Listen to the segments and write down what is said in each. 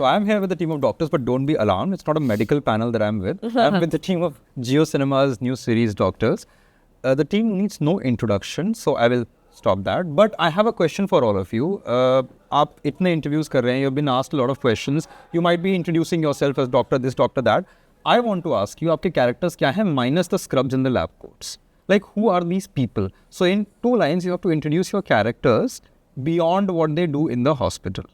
So I'm here with a team of doctors, but don't be alarmed. It's not a medical panel that I'm with. I'm with the team of Jio Cinema's new series Doctors. The team needs no introduction, so I will stop that. But I have a question for all of you. आप इतने interviews कर रहे हैं, you've been asked a lot of questions. You might be introducing yourself as doctor this, doctor that. I want to ask you, आपके characters क्या हैं minus the scrubs in the lab coats? Like, who are these people? So in 2 lines, you have to introduce your characters beyond what they do in the hospital.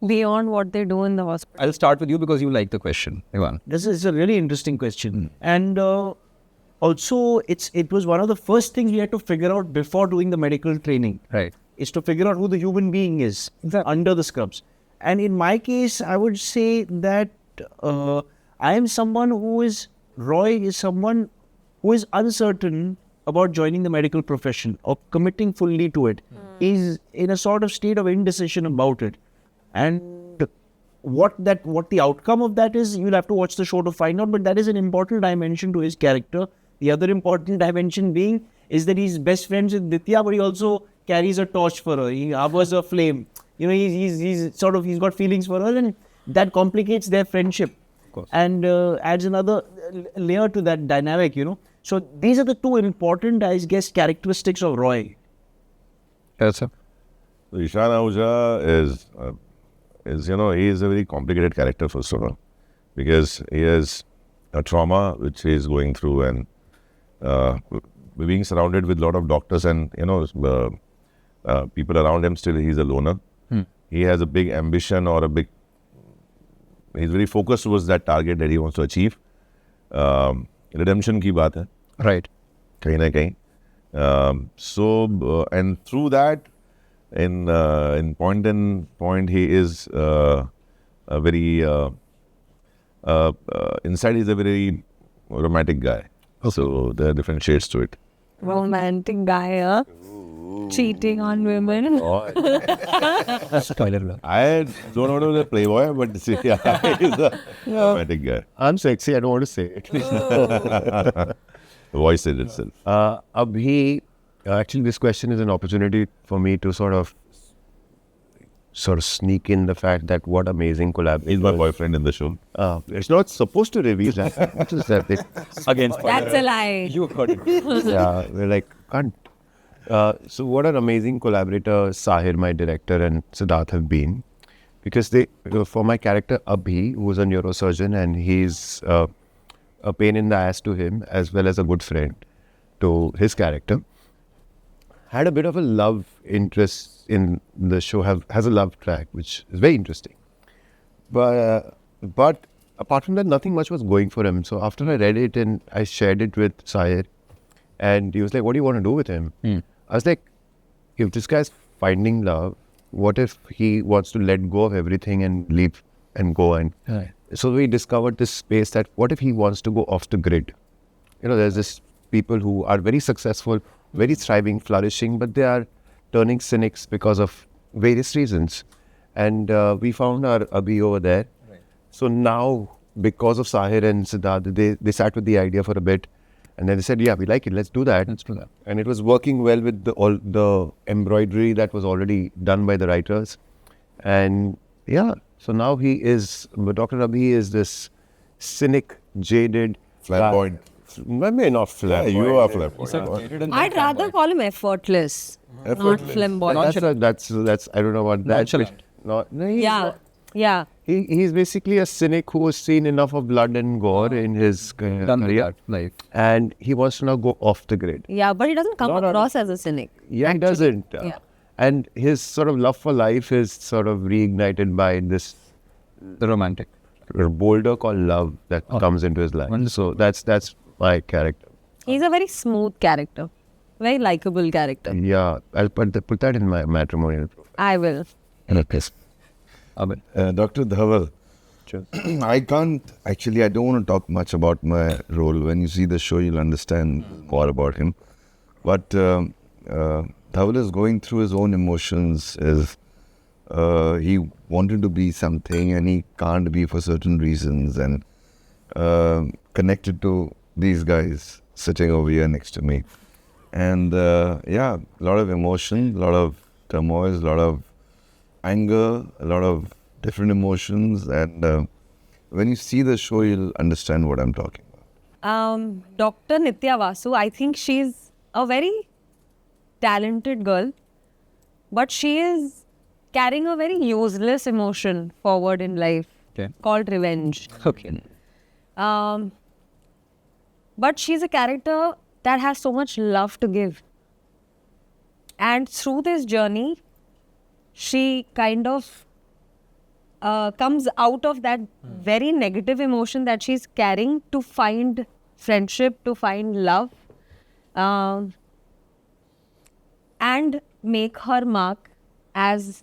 Beyond what they do in the hospital. I'll start with you because you like the question, Ivan. This is a really interesting question. And also, it was one of the first things we had to figure out before doing the medical training. Right. Is to figure out who the human being is under the scrubs. And in my case, I would say that I am someone Roy is someone who is uncertain about joining the medical profession or committing fully to it. He's in a sort of state of indecision about it. And what the outcome of that is, you'll have to watch the show to find out, but that is an important dimension to his character. The other important dimension being is that he's best friends with Ditya, but he also carries a torch for her. He harbors a flame. You know, he's got feelings for her, and that complicates their friendship. Of course. And adds another layer to that dynamic, you know. So these are the 2 important, I guess, characteristics of Roy. Yes, sir. So Ishan Ahuja is he is a very complicated character, first of all, because he has a trauma which he is going through, and being surrounded with a lot of doctors and people around him, still he's a loner. He has a big ambition he's very focused towards that target that he wants to achieve. Redemption ki baat hai. Right. Kahin na kahin. So and through that, in point he is a very inside he's a very romantic guy. Okay. So there are different shades to it. Romantic guy, huh? Cheating on women. Spoiler alert. I don't want to be a playboy, but he's a romantic guy. I'm sexy, I don't want to say it. The voice said itself. Actually, this question is an opportunity for me to sort of sneak in the fact that what amazing collaboration. He's my boyfriend in the show. It's not supposed to reveal that. What is that? Again, That's a lie. You heard it. Yeah, we're like, can't. So what an amazing collaborator Sahir, my director, and Siddharth have been. Because for my character Abhi, who's a neurosurgeon, and he's a pain in the ass to him, as well as a good friend to his character, had a bit of a love interest in the show, has a love track, which is very interesting. But apart from that, nothing much was going for him. So after I read it and I shared it with Sahir, and he was like, what do you want to do with him? I was like, if this guy's finding love, what if he wants to let go of everything and leave and go? And so we discovered this space that what if he wants to go off the grid? You know, there's this people who are very successful, very thriving, flourishing, but they are turning cynics because of various reasons. And we found our Abhi over there. Right. So now, because of Sahir and Siddharth, they sat with the idea for a bit. And then they said, yeah, we like it, let's do that. And it was working well with all the embroidery that was already done by the writers. And yeah, so now Dr. Abhi is this cynic, jaded, Flamboyant. I may not flamboyant. Yeah, you are flamboyant. I'd rather call him effortless. Not flamboyant. That's I don't know what that. Yeah. He's basically a cynic who has seen enough of blood and gore in his career, life, and he wants to now go off the grid. Yeah, but he doesn't come across as a cynic. Yeah, actually. He doesn't. Yeah. And his sort of love for life is sort of reignited by this the romantic boulder called love that comes into his life. So that's my character. He's a very smooth character, very likable character. Yeah, I'll put that in my matrimonial profile. I will. Dr. Dhaval, Sure. I don't want to talk much about my role. When you see the show, you'll understand more about him. But Dhaval is going through his own emotions. He wanted to be something and he can't be for certain reasons, and connected to these guys sitting over here next to me. And a lot of emotion, a lot of turmoil, a lot of anger, a lot of different emotions, and when you see the show, you'll understand what I'm talking about. Dr. Nitya Vasu, I think she's a very talented girl, but she is carrying a very useless emotion forward in life called revenge. Okay. But she's a character that has so much love to give. And through this journey, she kind of comes out of that very negative emotion that she's carrying to find friendship, to find love, and make her mark as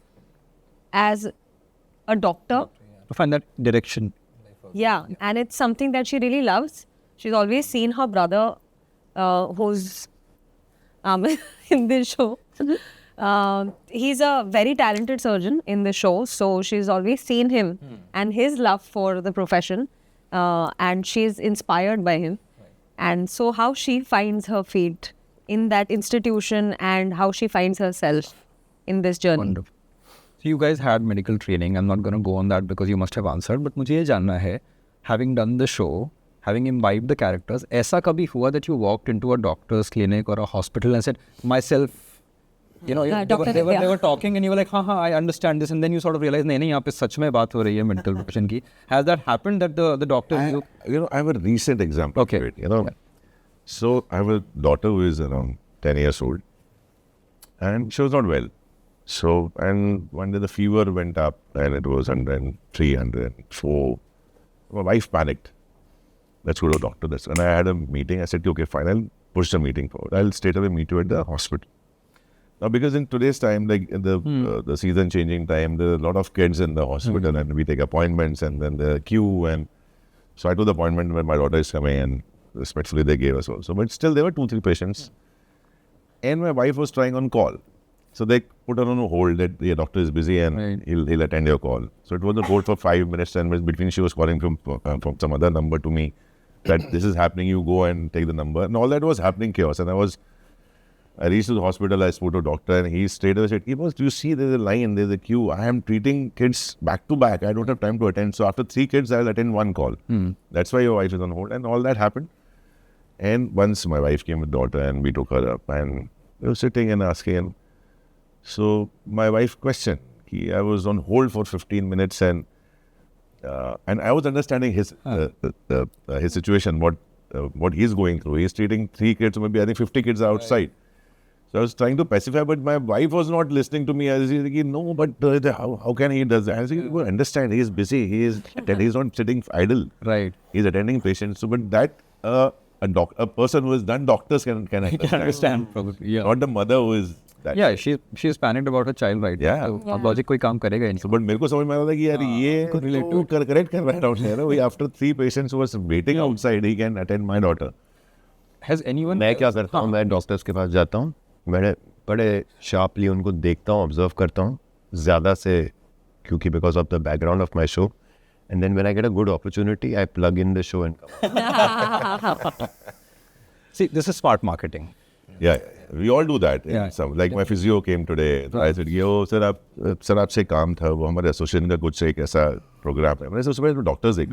a doctor. To find that direction. Yeah, and it's something that she really loves. She's always seen her brother, who's in this show. He's a very talented surgeon in the show, so she's always seen him and his love for the profession, and she's inspired by him. And so how she finds her feet in that institution and how she finds herself in this journey. Wonderful. So you guys had medical training. I'm not going to go on that because you must have answered. But मुझे ये जानना है, having done the show, having imbibed the characters, ऐसा कभी हुआ that you walked into a doctor's clinic or a hospital and said, myself, you know, they were talking and you were like, हाँ, I understand this, and then you sort of realize, नहीं, यहाँ पे सच में बात हो रही है mental profession की. Has that happened that the doctor... I have a recent example. Okay. To it, So I have a daughter who is around 10 years old, and she was not well. So, and one day the fever went up and it was 103, 104. My wife panicked. Let's go to a doctor. And I had a meeting. I said, okay, fine, I'll push the meeting forward. I'll straight away meet you at the hospital. Now, because in today's time, like in the season changing time, there are a lot of kids in the hospital and we take appointments and then the queue. And so I took the appointment when my daughter is coming and respectfully they gave us also. But still, there were 2-3 patients. And my wife was trying on call. So they put her on a hold that the doctor is busy and he'll attend your call. So it was on hold for 5 minutes, and between she was calling from some other number to me that this is happening, you go and take the number. And all that was happening chaos. And I reached to the hospital, I spoke to a doctor and he straight away said, do you see there's a line, there's a queue. I am treating kids back to back. I don't have time to attend. So after 3 kids, I'll attend 1 call. That's why your wife is on hold. And all that happened. And once my wife came with daughter and we took her up and we were sitting and asking. So my wife questioned. I was on hold for 15 minutes and I was understanding his situation, what he's going through. He's treating 3 kids, maybe I think 50 kids outside. So I was trying to pacify, but my wife was not listening to me. I was like, no, but how can he does that? I was like, well, understand, he is busy. He's not sitting idle. Right. He's attending patients. So, but that a person who has done doctors can understand probably. Yeah. Not the mother who is that. Yeah, she's panicked about her child right Yeah. now. So logic कोई काम करेगा ही नहीं. So, but मेरे को समझ में आ रहा था कि यार ये तो correct कर रहा है down here. After 3 patients who was waiting outside, he can attend my daughter. Has anyone... मैं क्या करता हूँ, मैं डॉक्टर्स के पास जाता हूँ, मैं बड़े शार्पली उनको देखता हूँ, ऑब्जर्व करता हूँ ज़्यादा से, क्योंकि because of the background of my show, and then when I get a good opportunity I plug in the show and come. See, this is smart marketing. Yeah, we all do that. Yeah. Like my physio came today. So I said, yo, sir, आपसे काम था, वो हमारे association का कुछ एक ऐसा programme है. मैंने सोचा मैं डॉक्टर्स एक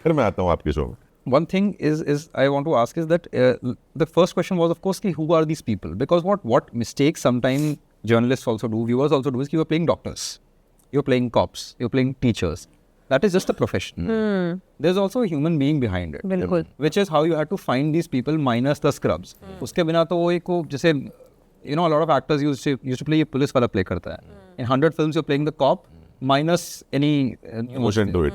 फिर मैं आता हूँ आपके शो में. One thing is I want to ask is that the first question was, of course, who are these people? Because what mistakes sometimes journalists also do, viewers also do, is you're playing doctors, you're playing cops, you're playing teachers. That is just a profession. There's also a human being behind it. बिल्कुल. Which is how you have to find these people minus the scrubs. उसके बिना तो वो एक जैसे, you know, a lot of actors used to play, ये police वाला play करता है. In 100 films you're playing the cop minus any Emotion to it.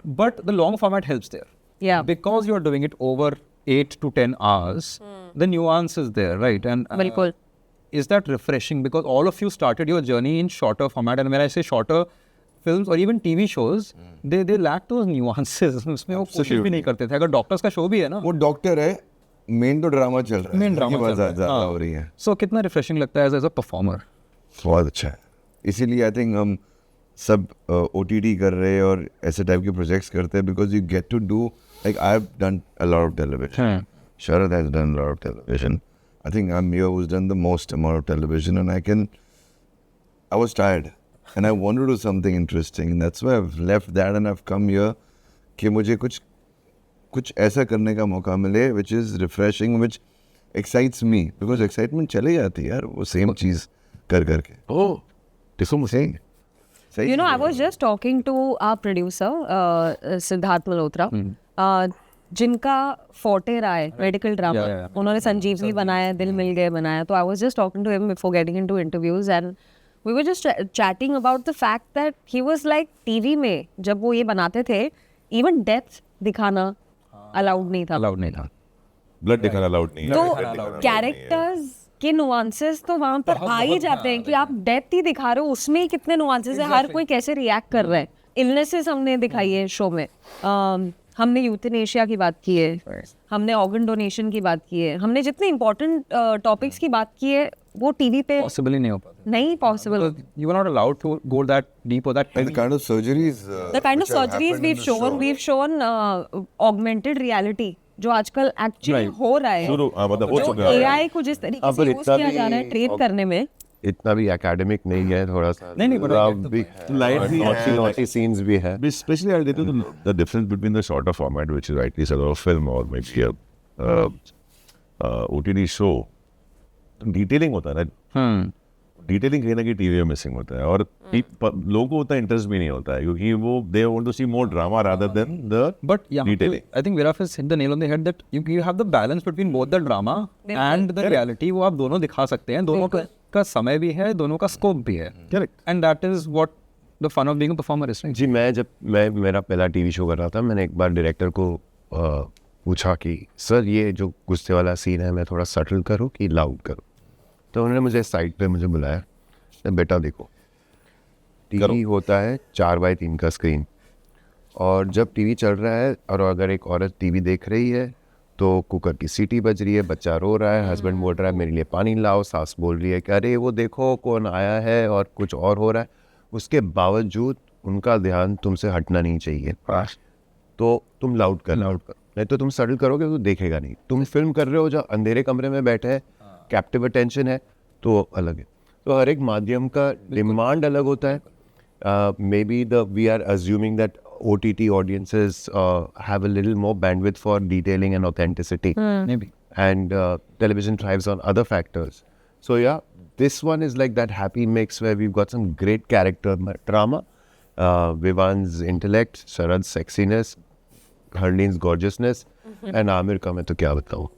But the long format helps there. Yeah. Because you're doing it over 8 to 10 hours, the nuance is there, right? And बिल्कुल. is that refreshing? Because all of you started your journey in shorter format, and when I say shorter, films or even TV shows, they lack those nuances. उसमें वो कोशिश भी नहीं करते थे. अगर doctors का शो भी है ना, वो डॉक्टर है, मेन तो ड्रामा चल रहा है. मेन ड्रामा ये बात ज़्यादा हो रही है. So कितना रिफ्रेशिंग लगता है एज अ परफॉर्मर. बहुत अच्छा है. इसीलिए आई थिंक हम सब OTT कर रहे हैं और ऐसे टाइप के प्रोजेक्ट्स करते हैं, because you get to do, like I have done a lot of television. Sharad has done a lot of television. I think I'm here who's done the most amount of television, and I was tired. and I want to do something interesting. And that's why I've left that and I've come here कि मुझे कुछ ऐसा करने का मौका मिले which is refreshing, which excites me, because excitement चले जाती है यार वो same चीज़ कर करके. Oh, this one was saying. सही You know, I चीज़ है. was just talking to our producer, Siddharth Malhotra, जिनका forte रहा है medical drama. Yeah. उन्होंने संजीवनी बनाया, दिल मिल गए बनाया. तो I was just talking to him before getting into interviews, and we were just chatting about the fact that he was like TV में जब वो ये बनाते थे, even death दिखाना allowed नहीं था. अलाउड नहीं था. Blood दिखाना allowed नहीं है. तो death दिखाना allowed नहीं है. कैरेक्टर्स के नुआंसेस तो वहां पर आ ही जाते हैं कि आप डेथ ही दिखा रहे हो, उसमें ही कितने नुआंसेस है, हर कोई कैसे रिएक्ट कर रहा है. इलनेसेस हमने दिखाई है शो में. हमने यूथनेशिया की बात की है, हमने ऑर्गन डोनेशन की बात की है, हमने जितने इंपॉर्टेंट टॉपिक्स की बात की है वो टीवी पे पॉसिबल ही नहीं हो पाता. नहीं possible. You were not allowed to go that deep or that. And the kind of surgeries The kind of which have surgeries happened in we've the show. shown augmented reality जो आजकल actually हो रहा है. शुरू मतलब हो जो चुका है. AI को जिस तरीके हाँ, से पर यूज इतना किया भी जा रहा है ट्रेन करने में, इतना भी एकेडमिक नहीं है, थोड़ा सा नहीं, but I rough get the भी point. है, Light भी नॉटी है. नॉटी सीन्स भी है. Especially I think the difference between the shorter format, which is rightly said, or a film or maybe a OTT show, detailing होता है ना. Detailing कहीं ना कहीं टीवी में मिसिंग होता है, और लोगों को उतना इंटरेस्ट भी नहीं होता है क्योंकि वो they want to see more drama rather than the But yeah, detailing. I think Viraf has hit the nail on the head that you have the balance between both the drama and the reality. वो आप दोनों दिखा सकते हैं, दोनों का समय भी है, दोनों का स्कोप भी है. Correct. And that is what the fun of being a performer is, right? जी, मैं मेरा पहला टीवी शो कर रहा था, मैंने एक बार डायरेक्टर को पूछा कि सर ये जो गुस्से वाला सीन है मैं थोड़ा सटल करूँ कि लाउड करूँ. तो उन्होंने मुझे साइड पे मुझे बुलाया, बेटा देखो टीवी होता है 4x3 का स्क्रीन, और जब टीवी चल रहा है और अगर एक औरत टीवी देख रही है तो कुकर की सीटी बज रही है, बच्चा रो रहा है, हस्बैंड बोल रहा है मेरे लिए पानी लाओ, सास बोल रही है कि अरे वो देखो कौन आया है, और कुछ और हो रहा है. उसके बावजूद उनका ध्यान तुमसे हटना नहीं चाहिए. तो तुम लाउड कर, नहीं तो तुम सटल करोगे तो देखेगा नहीं. तुम फिल्म कर रहे हो जहाँ अंधेरे कमरे में बैठे हैं, कैप्टिव अटेंशन है, तो अलग है. तो हर एक माध्यम का डिमांड अलग होता है. Maybe we are assuming that OTT audiences have a little more bandwidth for detailing and authenticity. Maybe. And television thrives on other factors. So yeah, this one is like that happy mix where we've got some great character drama, Vivan's intellect, Sharad's sexiness, Harleen's gorgeousness, and Amir का मैं तो क्या बताऊँ.